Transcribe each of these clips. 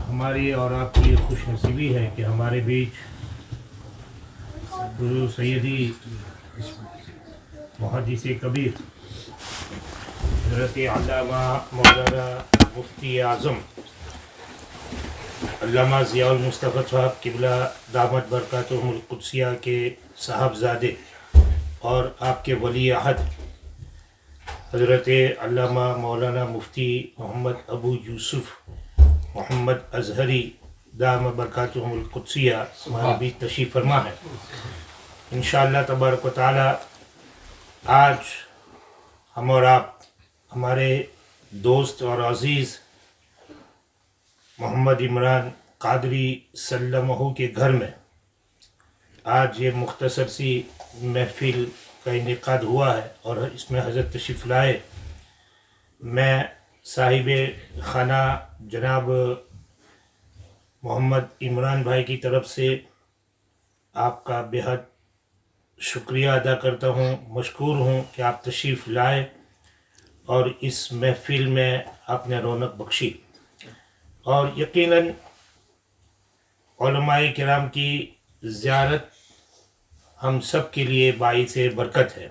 ہماری اور آپ کی خوش نصیبی ہے کہ ہمارے بیچ حضور سیدی محدث کبیر حضرت علامہ مولانا مفتی اعظم علامہ ضیاء المصطفیٰ صاحب قبلہ دامت برکاتہم القدسیہ کے صاحبزادے اور آپ کے ولی عہد حضرت علامہ مولانا مفتی محمد ابو یوسف محمد اظہری دامت برکاتہم القدسیہ ہمارے بیچ تشریف فرما ہے۔ انشاءاللہ تبارک و تعالی آج ہم اور آپ ہمارے دوست اور عزیز محمد عمران قادری سلمہ کے گھر میں آج یہ مختصر سی محفل کا انعقاد ہوا ہے اور اس میں حضرت تشریف لائے۔ میں صاحب خانہ جناب محمد عمران بھائی کی طرف سے آپ کا بہت شکریہ ادا کرتا ہوں، مشکور ہوں کہ آپ تشریف لائے اور اس محفل میں آپ نے رونق بخشی، اور یقیناً علماء کرام کی زیارت ہم سب کے لیے باعث برکت ہے،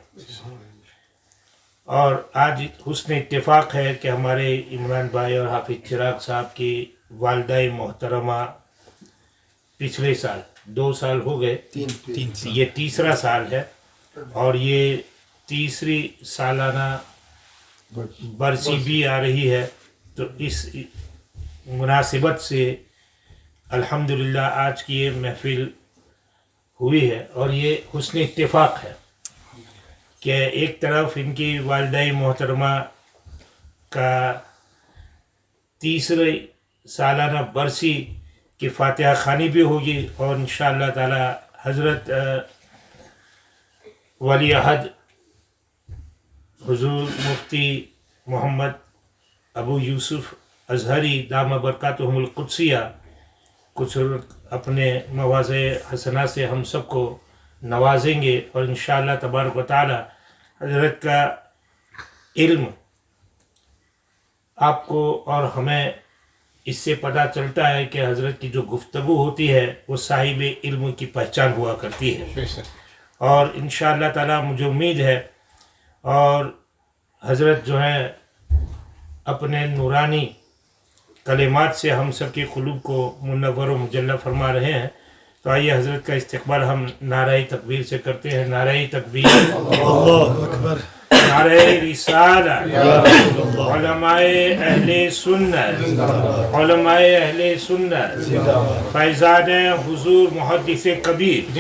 اور آج حسن اتفاق ہے کہ ہمارے عمران بھائی اور حافظ چراغ صاحب کی والدہ محترمہ پچھلے سال 2 سال ہو گئے، یہ تیسرا سال ہے، اور یہ تیسری سالانہ برسی بھی آ رہی ہے، تو اس مناسبت سے الحمدللہ آج کی یہ محفل ہوئی ہے، اور یہ حسن اتفاق ہے کہ ایک طرف ان کی والدہ محترمہ کا تیسری سالانہ برسی کی فاتحہ خوانی بھی ہوگی، اور انشاءاللہ تعالی حضرت ولی عہد حضور مفتی محمد ابو یوسف اظہری دامہ برکاتہم القدسیہ کچھ اپنے مواضع حسنہ سے ہم سب کو نوازیں گے، اور انشاءاللہ تبارک و تعالی حضرت کا علم آپ کو اور ہمیں اس سے پتہ چلتا ہے کہ حضرت کی جو گفتگو ہوتی ہے وہ صاحب علم کی پہچان ہوا کرتی ہے، اور انشاءاللہ تعالی مجھے امید ہے، اور حضرت جو ہے اپنے نورانی کلمات سے ہم سب کے قلوب کو منور و مجلہ فرما رہے ہیں، تو آئیے حضرت کا استقبال ہم نعرہ تکبیر سے کرتے ہیں۔ نعرہ تکبیر، اللہ اکبر، نعرہ رسالہ، علماء اہل سنت، علماء اہل سنت، فیضان حضور محدث کبیر،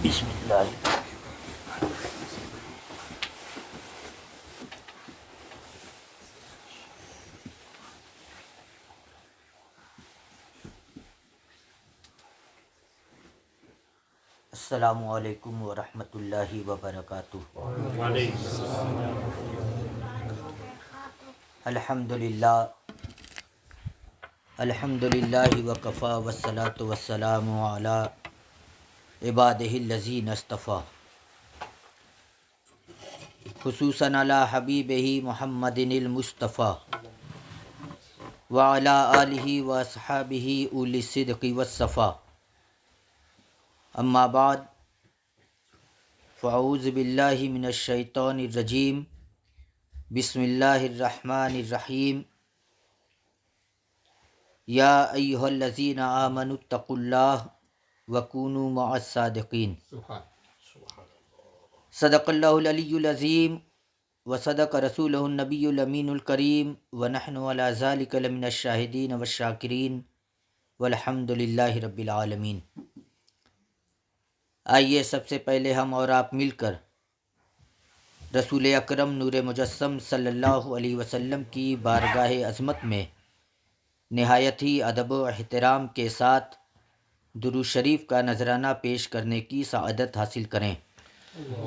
بسم اللہ۔ السلام علیکم ورحمۃ اللہ وبرکاتہ۔ الحمدللہ وکفیٰ والصلاۃ والسلام علی عبادہ الذین اصطفیٰ، خصوصاً علی حبیبہ محمد المصطفیٰ وعلی آلہ واصحابہ اولی الصدق والصفا، اما بعد، فاعوذ باللہ من الشیطان الرجیم، بسم اللہ الرحمن الرحیم، یا ایہا الذین آمنوا اتقوا اللہ وکونوا مع الصادقین۔ صدق اللہ العلی العظیم وصدق رسولہ النبی الامین الکریم، ونحن علی ذلک لمن الشاہدین والشاکرین، والحمد للہ رب العالمین۔ آئیے سب سے پہلے ہم اور آپ مل کر رسول اکرم نور مجسم صلی اللہ علیہ وسلم کی بارگاہ عظمت میں نہایت ہی ادب و احترام کے ساتھ درود شریف کا نذرانہ پیش کرنے کی سعادت حاصل کریں۔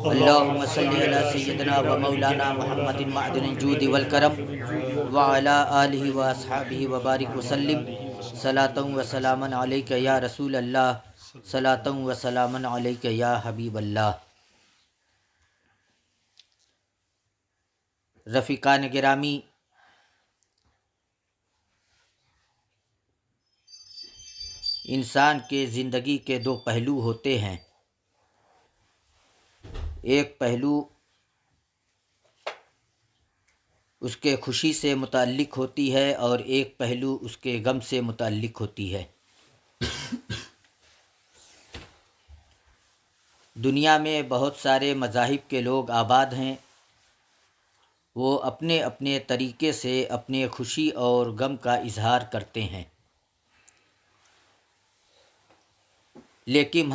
اللہم صلی علی سیدنا و مولانا محمد معدن الجود والکرم وعلی آلہ و اصحابہ وبارک وسلم، صلاۃ و سلاما علیک یا رسول اللہ، صلاۃ و سلاما علیک یا حبیب اللہ۔ رفیقان گرامی، انسان کے زندگی کے دو پہلو ہوتے ہیں. ایک پہلو اس کے خوشی سے متعلق ہوتی ہے اور ایک پہلو اس کے غم سے متعلق ہوتی ہے. دنیا میں بہت سارے مذاہب کے لوگ آباد ہیں. وہ اپنے اپنے طریقے سے اپنے خوشی اور غم کا اظہار کرتے ہیں. لیکن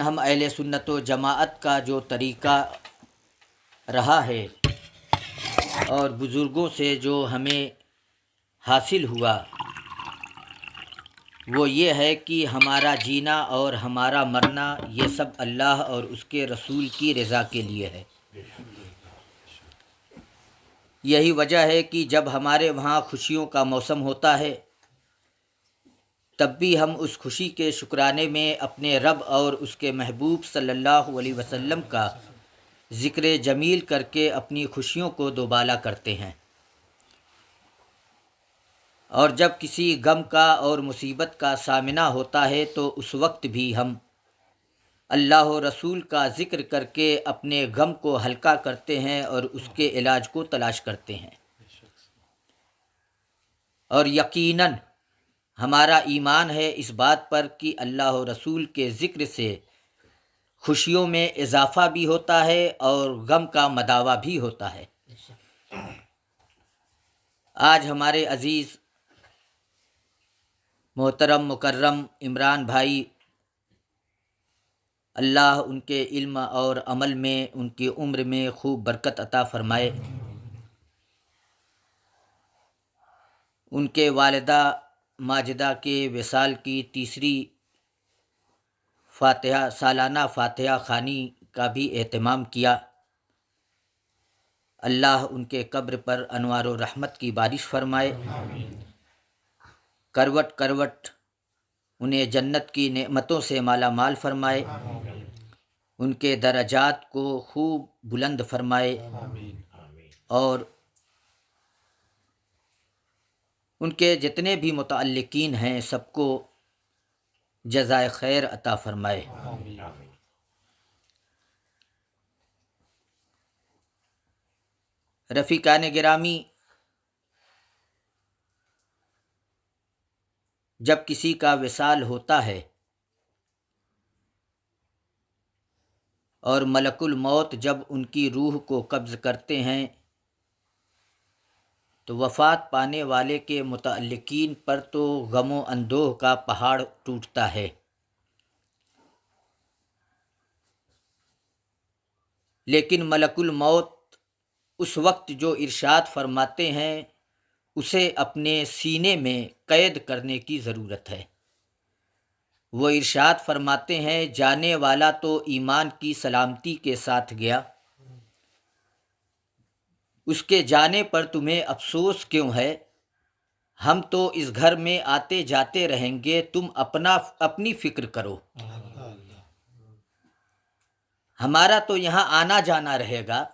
ہم اہل سنت و جماعت کا جو طریقہ رہا ہے اور بزرگوں سے جو ہمیں حاصل ہوا، وہ یہ ہے کہ ہمارا جینا اور ہمارا مرنا یہ سب اللہ اور اس کے رسول کی رضا کے لیے ہے. یہی وجہ ہے کہ جب ہمارے وہاں خوشیوں کا موسم ہوتا ہے تب بھی ہم اس خوشی کے شکرانے میں اپنے رب اور اس کے محبوب صلی اللہ علیہ وسلم کا ذکر جمیل کر کے اپنی خوشیوں کو دوبالا کرتے ہیں. اور جب کسی غم کا اور مصیبت کا سامنا ہوتا ہے تو اس وقت بھی ہم اللہ و رسول کا ذکر کر کے اپنے غم کو ہلکا کرتے ہیں اور اس کے علاج کو تلاش کرتے ہیں. اور یقیناً ہمارا ایمان ہے اس بات پر کہ اللہ و رسول کے ذکر سے خوشیوں میں اضافہ بھی ہوتا ہے اور غم کا مداوع بھی ہوتا ہے. آج ہمارے عزیز محترم مکرم عمران بھائی، اللہ ان کے علم اور عمل میں، ان کی عمر میں خوب برکت عطا فرمائے. ان کے والدہ ماجدہ کے وصال کی تیسری سالانہ فاتحہ خوانی کا بھی اہتمام کیا. اللہ ان کے قبر پر انوار و رحمت کی بارش فرمائے. کروٹ کروٹ انہیں جنت کی نعمتوں سے مالا مال فرمائے. ان کے درجات کو خوب بلند فرمائے اور ان کے جتنے بھی متعلقین ہیں سب کو جزائے خیر عطا فرمائے. رفیقان گرامی، جب کسی کا وصال ہوتا ہے اور ملک الموت جب ان کی روح کو قبض کرتے ہیں تو وفات پانے والے کے متعلقین پر تو غم و اندوہ کا پہاڑ ٹوٹتا ہے. لیکن ملک الموت اس وقت جو ارشاد فرماتے ہیں اسے اپنے سینے میں قید کرنے کی ضرورت ہے. وہ ارشاد فرماتے ہیں جانے والا تو ایمان کی سلامتی کے ساتھ گیا، اس کے جانے پر تمہیں افسوس کیوں ہے؟ ہم تو اس گھر میں آتے جاتے رہیں گے، تم اپنی فکر کرو. ہمارا تو یہاں آنا جانا رہے گا.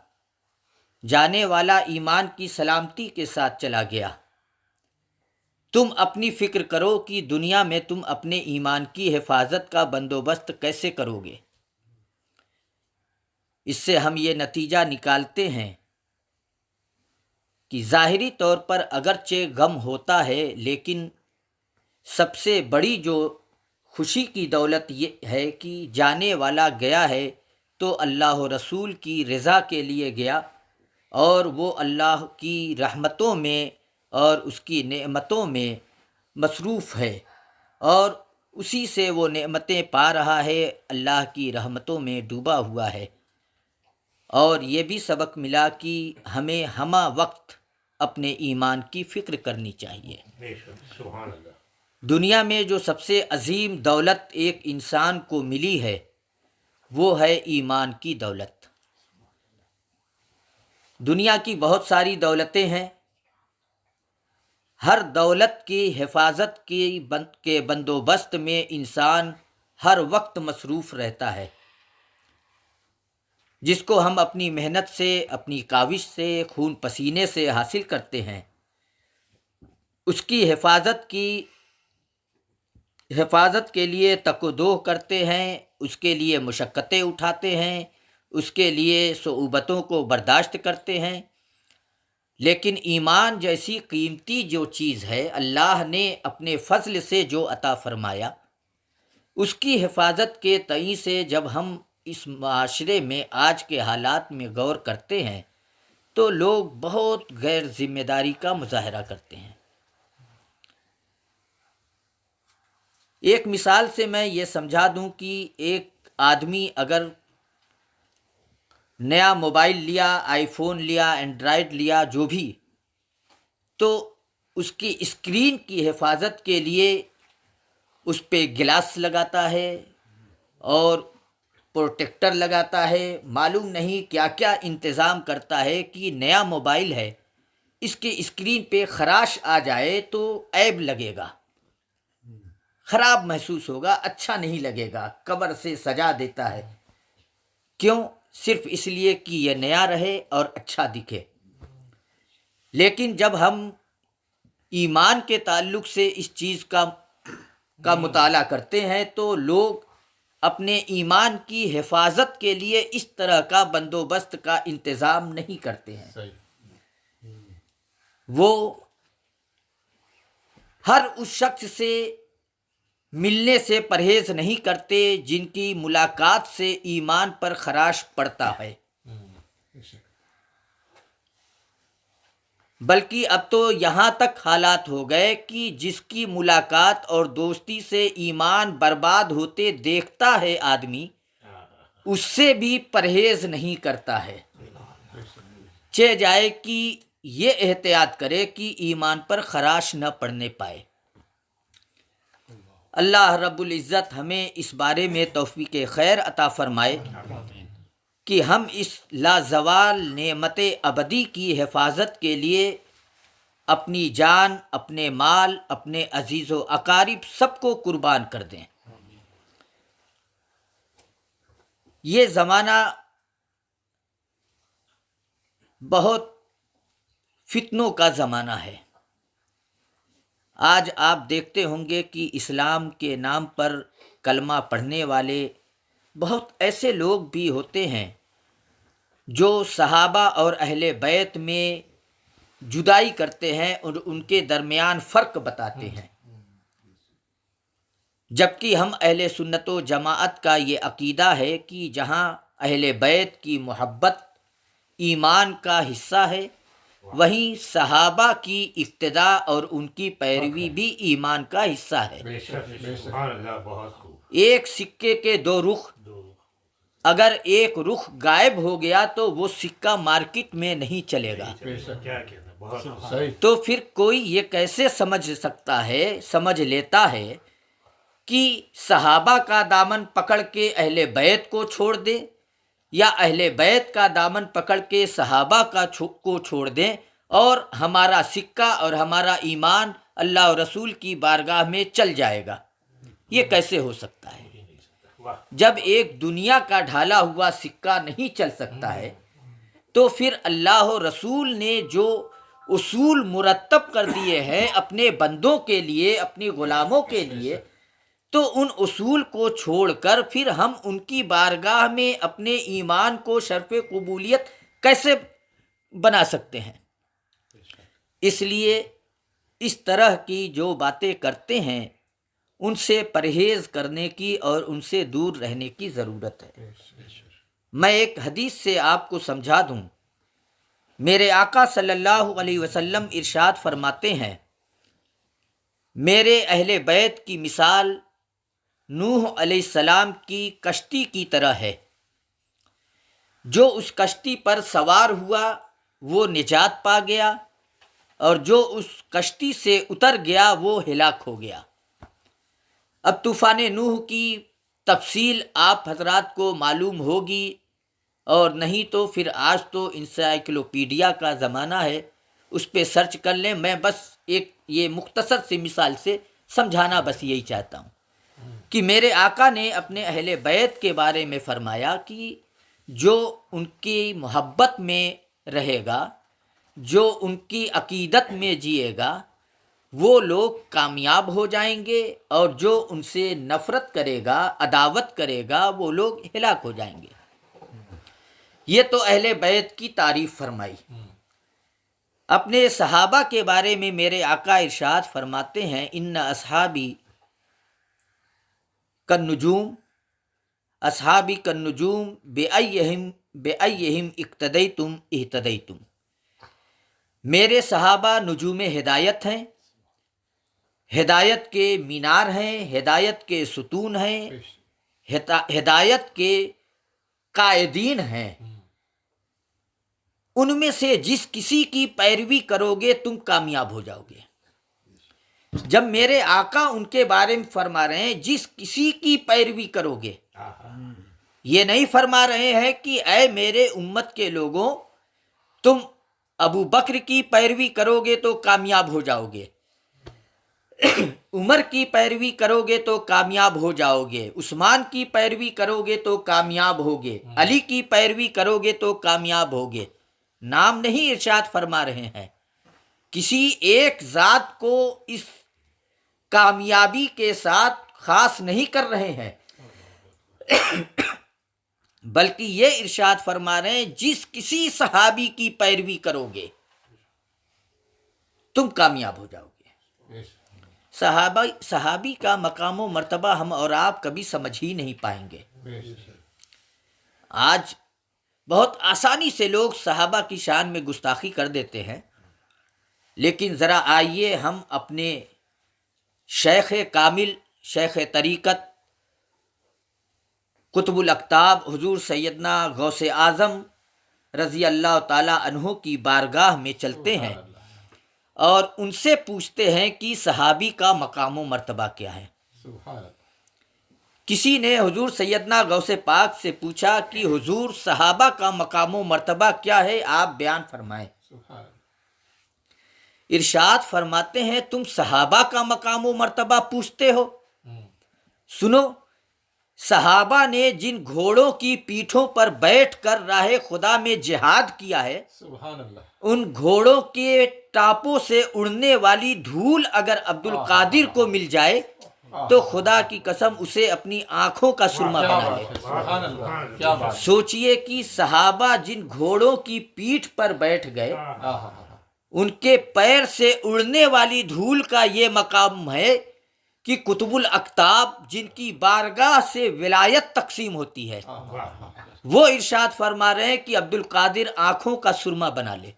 جانے والا ایمان کی سلامتی کے ساتھ چلا گیا. تم اپنی فکر کرو کہ دنیا میں تم اپنے ایمان کی حفاظت کا بندوبست کیسے کرو گے. اس سے ہم یہ نتیجہ نکالتے ہیں کہ ظاہری طور پر اگرچہ غم ہوتا ہے لیکن سب سے بڑی جو خوشی کی دولت یہ ہے کہ جانے والا گیا ہے تو اللہ و رسول کی رضا کے لیے گیا اور وہ اللہ کی رحمتوں میں اور اس کی نعمتوں میں مصروف ہے اور اسی سے وہ نعمتیں پا رہا ہے، اللہ کی رحمتوں میں ڈوبا ہوا ہے. اور یہ بھی سبق ملا کہ ہمیں ہمہ وقت اپنے ایمان کی فکر کرنی چاہیے. دنیا میں جو سب سے عظیم دولت ایک انسان کو ملی ہے وہ ہے ایمان کی دولت. دنیا کی بہت ساری دولتیں ہیں، ہر دولت کی حفاظت کے بندوبست میں انسان ہر وقت مصروف رہتا ہے. جس کو ہم اپنی محنت سے، اپنی کاوش سے، خون پسینے سے حاصل کرتے ہیں، اس کی حفاظت کے لیے تک و دو کرتے ہیں، اس کے لیے مشقتیں اٹھاتے ہیں، اس کے لیے صعوبتوں کو برداشت کرتے ہیں، لیکن ایمان جیسی قیمتی جو چیز ہے، اللہ نے اپنے فضل سے جو عطا فرمایا، اس کی حفاظت کے تئیں سے جب ہم اس معاشرے میں آج کے حالات میں غور کرتے ہیں تو لوگ بہت غیر ذمہ داری کا مظاہرہ کرتے ہیں۔ ایک مثال سے میں یہ سمجھا دوں کہ ایک آدمی اگر نیا موبائل لیا، آئی فون لیا، اینڈرائیڈ لیا، جو بھی، تو اس کی اسکرین کی حفاظت کے لیے اس پہ گلاس لگاتا ہے اور پروٹیکٹر لگاتا ہے، معلوم نہیں کیا کیا انتظام کرتا ہے کہ نیا موبائل ہے، اس کے اسکرین پہ خراش آ جائے تو عیب لگے گا، خراب محسوس ہوگا، اچھا نہیں لگے گا، کور سے سجا دیتا ہے۔ کیوں؟ صرف اس لیے کہ یہ نیا رہے اور اچھا دکھے۔ لیکن جب ہم ایمان کے تعلق سے اس چیز کا مطالعہ کرتے ہیں تو لوگ اپنے ایمان کی حفاظت کے لیے اس طرح کا بندوبست کا انتظام نہیں کرتے ہیں۔ وہ ہر اس شخص سے ملنے سے پرہیز نہیں کرتے جن کی ملاقات سے ایمان پر خراش پڑتا ہے، بلکہ اب تو یہاں تک حالات ہو گئے کہ جس کی ملاقات اور دوستی سے ایمان برباد ہوتے دیکھتا ہے آدمی، اس سے بھی پرہیز نہیں کرتا ہے، چہ جائے کہ یہ احتیاط کرے کہ ایمان پر خراش نہ پڑنے پائے۔ اللہ رب العزت ہمیں اس بارے میں توفیق خیر عطا فرمائے کہ ہم اس لازوال نعمت ابدی کی حفاظت کے لیے اپنی جان، اپنے مال، اپنے عزیز و اقارب سب کو قربان کر دیں۔ یہ زمانہ بہت فتنوں کا زمانہ ہے۔ آج آپ دیکھتے ہوں گے کہ اسلام کے نام پر کلمہ پڑھنے والے بہت ایسے لوگ بھی ہوتے ہیں جو صحابہ اور اہل بیت میں جدائی کرتے ہیں اور ان کے درمیان فرق بتاتے ہیں، جبکہ ہم اہل سنت و جماعت کا یہ عقیدہ ہے کہ جہاں اہل بیت کی محبت ایمان کا حصہ ہے، وہیں صحابہ کی اقتداء اور ان کی پیروی بھی ایمان کا حصہ ہے۔ ایک سکے کے دو رخ، اگر ایک رخ غائب ہو گیا تو وہ سکہ مارکیٹ میں نہیں چلے گا۔ تو پھر کوئی یہ کیسے سمجھ لیتا ہے کہ صحابہ کا دامن پکڑ کے اہل بیت کو چھوڑ دے یا اہل بیت کا دامن پکڑ کے صحابہ کو چھوڑ دیں اور ہمارا سکہ اور ہمارا ایمان اللہ اور رسول کی بارگاہ میں چل جائے گا؟ یہ کیسے ہو سکتا ہے؟ جب ایک دنیا کا ڈھالا ہوا سکہ نہیں چل سکتا ہے تو پھر اللہ و رسول نے جو اصول مرتب کر دیے ہیں اپنے بندوں کے لیے، اپنے غلاموں کے لیے، تو ان اصول کو چھوڑ کر پھر ہم ان کی بارگاہ میں اپنے ایمان کو شرف قبولیت کیسے بنا سکتے ہیں؟ اس لیے اس طرح کی جو باتیں کرتے ہیں ان سے پرہیز کرنے کی اور ان سے دور رہنے کی ضرورت ہے۔ میں ایک حدیث سے آپ کو سمجھا دوں۔ میرے آقا صلی اللہ علیہ وسلم ارشاد فرماتے ہیں، میرے اہل بیت کی مثال نوح علیہ السلام کی کشتی کی طرح ہے، جو اس کشتی پر سوار ہوا وہ نجات پا گیا اور جو اس کشتی سے اتر گیا وہ ہلاک ہو گیا۔ اب طوفان نوح کی تفصیل آپ حضرات کو معلوم ہوگی، اور نہیں تو پھر آج تو انسائکلوپیڈیا کا زمانہ ہے، اس پہ سرچ کر لیں۔ میں بس ایک یہ مختصر سی مثال سے سمجھانا بس یہی چاہتا ہوں کہ میرے آقا نے اپنے اہل بیت کے بارے میں فرمایا کہ جو ان کی محبت میں رہے گا، جو ان کی عقیدت میں جیے گا، وہ لوگ کامیاب ہو جائیں گے، اور جو ان سے نفرت کرے گا، عداوت کرے گا، وہ لوگ ہلاک ہو جائیں گے۔ یہ تو اہل بیت کی تعریف فرمائی۔ اپنے صحابہ کے بارے میں میرے آقا ارشاد فرماتے ہیں، ان اصحابی کالنجوم، اصحابی کالنجوم بأیہم اقتدیتم اہتدیتم۔ میرے صحابہ نجوم ہدایت ہیں، ہدایت کے مینار ہیں، ہدایت کے ستون ہیں، ہدایت کے قائدین ہیں۔ ان میں سے جس کسی کی پیروی کرو گے تم کامیاب ہو جاؤ گے۔ جب میرے آقا ان کے بارے میں فرما رہے ہیں جس کسی کی پیروی کرو گے، یہ نہیں فرما رہے ہیں کہ اے میرے امت کے لوگوں تم ابو بکر کی پیروی کرو گے تو کامیاب ہو جاؤ گے، عمر کی پیروی کرو گے تو کامیاب ہو جاؤ گے، عثمان کی پیروی کرو گے تو کامیاب ہوگے، علی کی پیروی کرو گے تو کامیاب ہوگے۔ نام نہیں ارشاد فرما رہے ہیں، کسی ایک ذات کو اس کامیابی کے ساتھ خاص نہیں کر رہے ہیں، بلکہ یہ ارشاد فرما رہے ہیں جس کسی صحابی کی پیروی کرو گے تم کامیاب ہو جاؤ گے۔ صحابی کا مقام و مرتبہ ہم اور آپ کبھی سمجھ ہی نہیں پائیں گے۔ آج بہت آسانی سے لوگ صحابہ کی شان میں گستاخی کر دیتے ہیں، لیکن ذرا آئیے ہم اپنے شیخ کامل، شیخ طریقت، قطب الاقطاب حضور سیدنا غوث اعظم رضی اللہ تعالی عنہ کی بارگاہ میں چلتے ہیں اور ان سے پوچھتے ہیں کہ صحابی کا مقام و مرتبہ کیا ہے۔ کسی نے حضور سیدنا غوث پاک سے پوچھا کہ حضور صحابہ کا مقام و مرتبہ کیا ہے، آپ بیان فرمائیں۔ ارشاد فرماتے ہیں تم صحابہ کا مقام و مرتبہ پوچھتے ہو، سنو، صحابہ نے جن گھوڑوں کی پیٹھوں پر بیٹھ کر راہ خدا میں جہاد کیا ہے، ان گھوڑوں کے ٹاپوں سے اڑنے والی دھول اگر عبد القادر کو مل جائے تو خدا کی قسم اسے اپنی آنکھوں کا سرما بنا لے۔ سوچئے کہ صحابہ جن گھوڑوں کی پیٹھ پر بیٹھ گئے، ان کے پیر سے اڑنے والی دھول کا یہ مقام ہے کہ قطب الاقطاب جن کی بارگاہ سے ولایت تقسیم ہوتی ہے، وہ ارشاد فرما رہے ہیں کہ عبد القادر آنکھوں کا سرما بنا لے،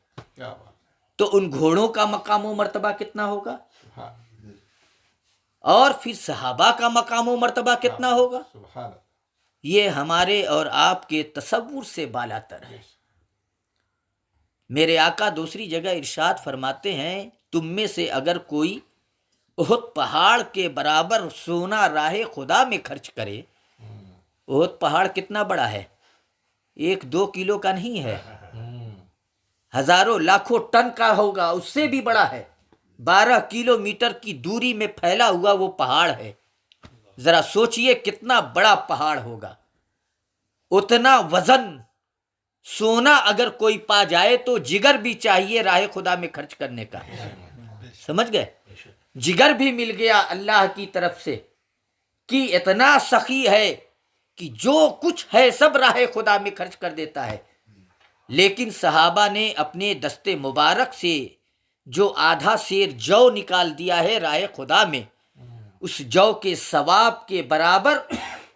تو ان گھوڑوں کا مقام و مرتبہ کتنا ہوگا، اور پھر صحابہ کا مقام و مرتبہ کتنا ہوگا۔ یہ ہمارے اور آپ کے تصور سے بالاتر ہے۔ میرے آقا دوسری جگہ ارشاد فرماتے ہیں تم میں سے اگر کوئی احد پہاڑ کے برابر سونا راہ خدا میں خرچ کرے، احد پہاڑ کتنا بڑا ہے، 1-2 کلو کا نہیں ہے، ہزاروں لاکھوں ٹن کا ہوگا، اس سے بھی بڑا ہے، 12 کلومیٹر کی دوری میں پھیلا ہوا وہ پہاڑ ہے۔ ذرا سوچئے کتنا بڑا پہاڑ ہوگا، اتنا وزن سونا اگر کوئی پا جائے تو جگر بھی چاہیے راہ خدا میں خرچ کرنے کا، سمجھ گئے، جگر بھی مل گیا اللہ کی طرف سے کہ اتنا سخی ہے کہ جو کچھ ہے سب راہ خدا میں خرچ کر دیتا ہے۔ لیکن صحابہ نے اپنے دست مبارک سے جو آدھا سیر جو نکال دیا ہے راہ خدا میں، اس جو کے ثواب کے برابر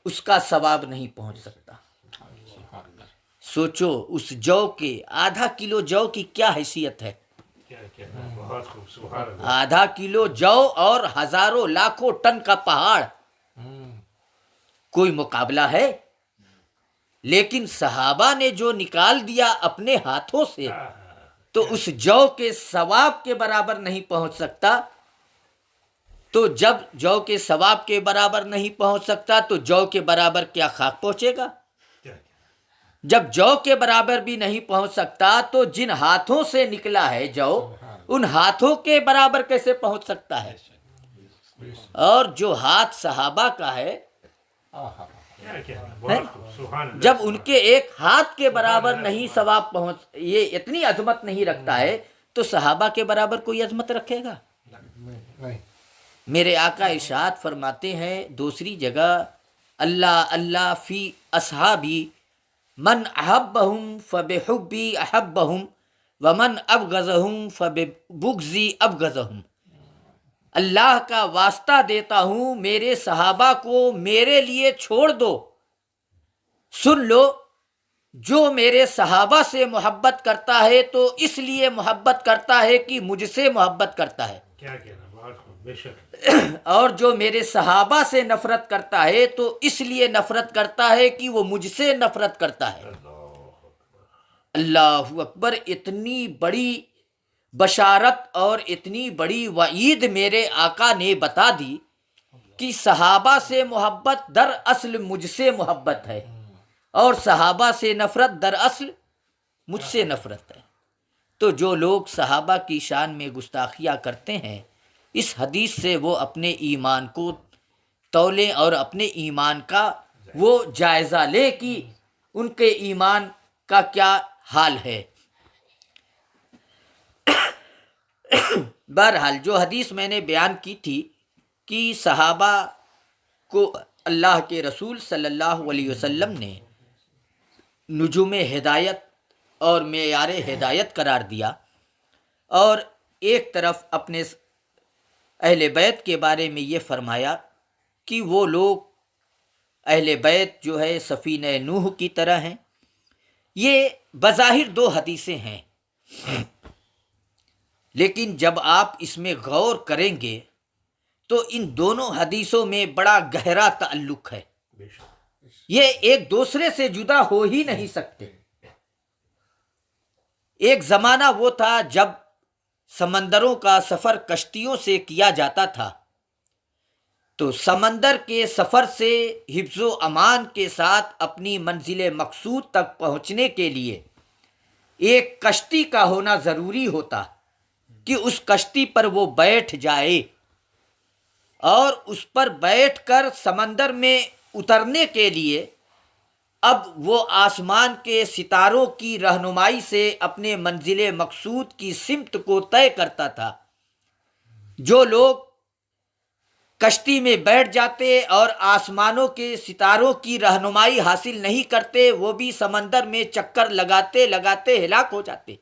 اس کا ثواب نہیں پہنچ سکتا۔ سوچو اس جو کے آدھا کلو جو کی کیا حیثیت ہے، آدھا کلو جو اور ہزاروں لاکھوں ٹن کا پہاڑ، کوئی مقابلہ ہے؟ لیکن صحابہ نے جو نکال دیا اپنے ہاتھوں سے تو اس جو کے ثواب کے برابر نہیں پہنچ سکتا۔ تو جب جو کے ثواب کے برابر نہیں پہنچ سکتا تو جو کے برابر کیا خاک پہنچے گا؟ جب جو کے برابر بھی نہیں پہنچ سکتا تو جن ہاتھوں سے نکلا ہے جو، ان ہاتھوں کے برابر کیسے پہنچ سکتا ہے؟ اور جو ہاتھ صحابہ کا ہے جب ان کے ایک ہاتھ کے برابر نہیں ثواب یہ اتنی عظمت نہیں رکھتا ہے تو صحابہ کے برابر کوئی عظمت رکھے گا؟ میرے آقا ارشاد فرماتے ہیں دوسری جگہ، اللہ اللہ فی اصحابی من احبہم فبحبی احبہم ومن ابغضہم فببغضی ابغضہم، اللہ کا واسطہ دیتا ہوں میرے صحابہ کو میرے لیے چھوڑ دو، سن لو، جو میرے صحابہ سے محبت کرتا ہے تو اس لیے محبت کرتا ہے کہ مجھ سے محبت کرتا ہے، کیا کہنا، بہت خوب، بے شک، اور جو میرے صحابہ سے نفرت کرتا ہے تو اس لیے نفرت کرتا ہے کہ وہ مجھ سے نفرت کرتا ہے۔ اللہ اکبر! اتنی بڑی بشارت اور اتنی بڑی وعید میرے آقا نے بتا دی کہ صحابہ سے محبت دراصل مجھ سے محبت ہے اور صحابہ سے نفرت دراصل مجھ سے نفرت ہے۔ تو جو لوگ صحابہ کی شان میں گستاخیاں کرتے ہیں، اس حدیث سے وہ اپنے ایمان کو تولیں اور اپنے ایمان کا وہ جائزہ لے کہ ان کے ایمان کا کیا حال ہے۔ بہرحال جو حدیث میں نے بیان کی تھی کہ صحابہ کو اللہ کے رسول صلی اللہ علیہ وسلم نے نجوم ہدایت اور معیار ہدایت قرار دیا، اور ایک طرف اپنے اہل بیت کے بارے میں یہ فرمایا کہ وہ لوگ اہل بیت جو ہے سفینہ نوح کی طرح ہیں۔ یہ بظاہر دو حدیثیں ہیں، لیکن جب آپ اس میں غور کریں گے تو ان دونوں حدیثوں میں بڑا گہرا تعلق ہے، یہ ایک دوسرے سے جدا ہو ہی نہیں سکتے۔ ایک زمانہ وہ تھا جب سمندروں کا سفر کشتیوں سے کیا جاتا تھا، تو سمندر کے سفر سے حفظ و امان کے ساتھ اپنی منزل مقصود تک پہنچنے کے لیے ایک کشتی کا ہونا ضروری ہوتا کہ اس کشتی پر وہ بیٹھ جائے، اور اس پر بیٹھ کر سمندر میں اترنے کے لیے اب وہ آسمان کے ستاروں کی رہنمائی سے اپنے منزل مقصود کی سمت کو طے کرتا تھا۔ جو لوگ کشتی میں بیٹھ جاتے اور آسمانوں کے ستاروں کی رہنمائی حاصل نہیں کرتے، وہ بھی سمندر میں چکر لگاتے لگاتے ہلاک ہو جاتے،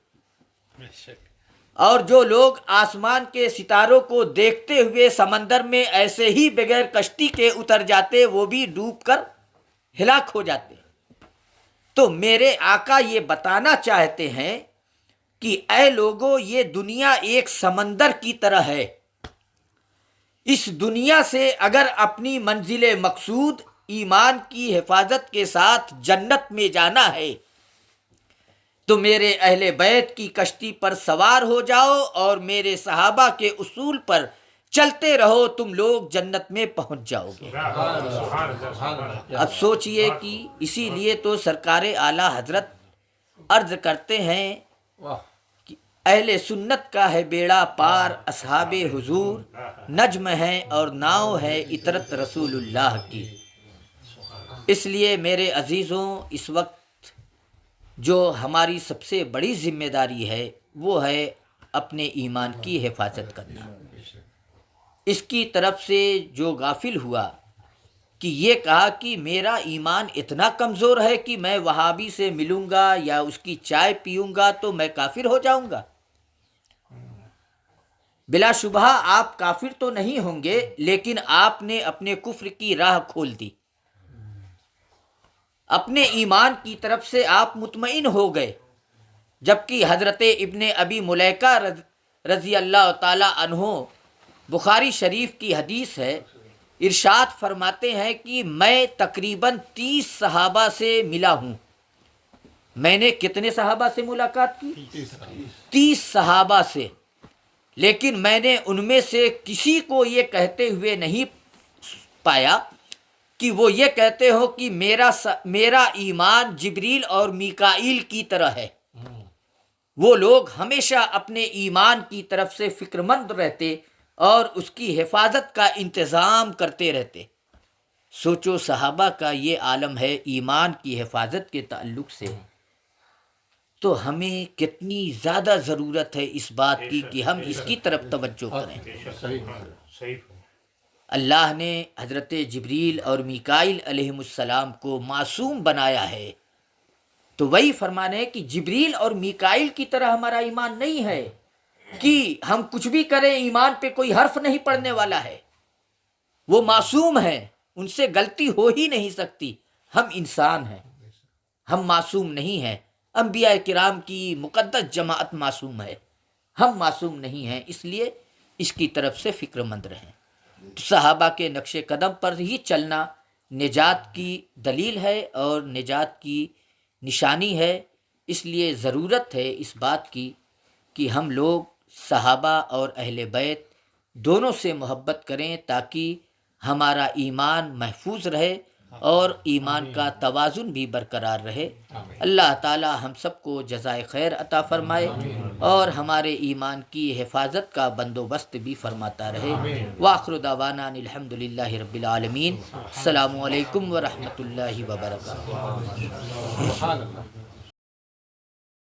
اور جو لوگ آسمان کے ستاروں کو دیکھتے ہوئے سمندر میں ایسے ہی بغیر کشتی کے اتر جاتے، وہ بھی ڈوب کر ہلاک ہو جاتے۔ تو میرے آقا یہ بتانا چاہتے ہیں کہ اے لوگو، یہ دنیا ایک سمندر کی طرح ہے، اس دنیا سے اگر اپنی منزل مقصود ایمان کی حفاظت کے ساتھ جنت میں جانا ہے تو میرے اہل بیت کی کشتی پر سوار ہو جاؤ اور میرے صحابہ کے اصول پر چلتے رہو، تم لوگ جنت میں پہنچ جاؤ گے۔ اب سوچئے کہ اسی لیے تو سرکار اعلیٰ حضرت عرض کرتے ہیں کہ اہل سنت کا ہے بیڑا پار، اصحاب حضور نجم ہے اور ناؤ ہے اطرت رسول اللہ کی۔ اس لیے میرے عزیزوں، اس وقت جو ہماری سب سے بڑی ذمہ داری ہے وہ ہے اپنے ایمان کی حفاظت کرنا۔ اس کی طرف سے جو غافل ہوا کہ یہ کہا کہ میرا ایمان اتنا کمزور ہے کہ میں وہابی سے ملوں گا یا اس کی چائے پیوں گا تو میں کافر ہو جاؤں گا، بلا شبہ آپ کافر تو نہیں ہوں گے، لیکن آپ نے اپنے کفر کی راہ کھول دی، اپنے ایمان کی طرف سے آپ مطمئن ہو گئے، جبکہ حضرت ابن ابی ملیکہ رضی اللہ تعالی عنہ، بخاری شریف کی حدیث ہے، ارشاد فرماتے ہیں کہ میں تقریباً 30 صحابہ سے ملا ہوں۔ میں نے کتنے صحابہ سے ملاقات کی؟ 30 صحابہ سے، لیکن میں نے ان میں سے کسی کو یہ کہتے ہوئے نہیں پایا کہ وہ یہ کہتے ہو کہ میرا ایمان جبریل اور میکائیل کی طرح ہے۔ وہ لوگ ہمیشہ اپنے ایمان کی طرف سے فکر مند رہتے اور اس کی حفاظت کا انتظام کرتے رہتے۔ سوچو صحابہ کا یہ عالم ہے ایمان کی حفاظت کے تعلق سے، تو ہمیں کتنی زیادہ ضرورت ہے اس بات کی کہ ہم اس کی طرف توجہ کریں۔ اللہ نے حضرت جبریل اور میکائیل علیہ السلام کو معصوم بنایا ہے، تو وہی فرمان ہے کہ جبریل اور میکائیل کی طرح ہمارا ایمان نہیں ہے کہ ہم کچھ بھی کریں ایمان پہ کوئی حرف نہیں پڑنے والا ہے۔ وہ معصوم ہیں، ان سے غلطی ہو ہی نہیں سکتی۔ ہم انسان ہیں، ہم معصوم نہیں ہیں۔ انبیاء کرام کی مقدس جماعت معصوم ہے، ہم معصوم نہیں ہیں، اس لیے اس کی طرف سے فکر مند رہیں۔ صحابہ کے نقش قدم پر ہی چلنا نجات کی دلیل ہے اور نجات کی نشانی ہے۔ اس لیے ضرورت ہے اس بات کی کہ ہم لوگ صحابہ اور اہل بیت دونوں سے محبت کریں تاکہ ہمارا ایمان محفوظ رہے اور ایمان کا توازن بھی برقرار رہے۔ اللہ تعالی ہم سب کو جزائے خیر عطا فرمائے اور ہمارے ایمان کی حفاظت کا بندوبست بھی فرماتا رہے۔ وآخر دعوانا ان الحمدللہ رب العالمین۔ السلام علیکم ورحمۃ اللہ وبرکاتہ۔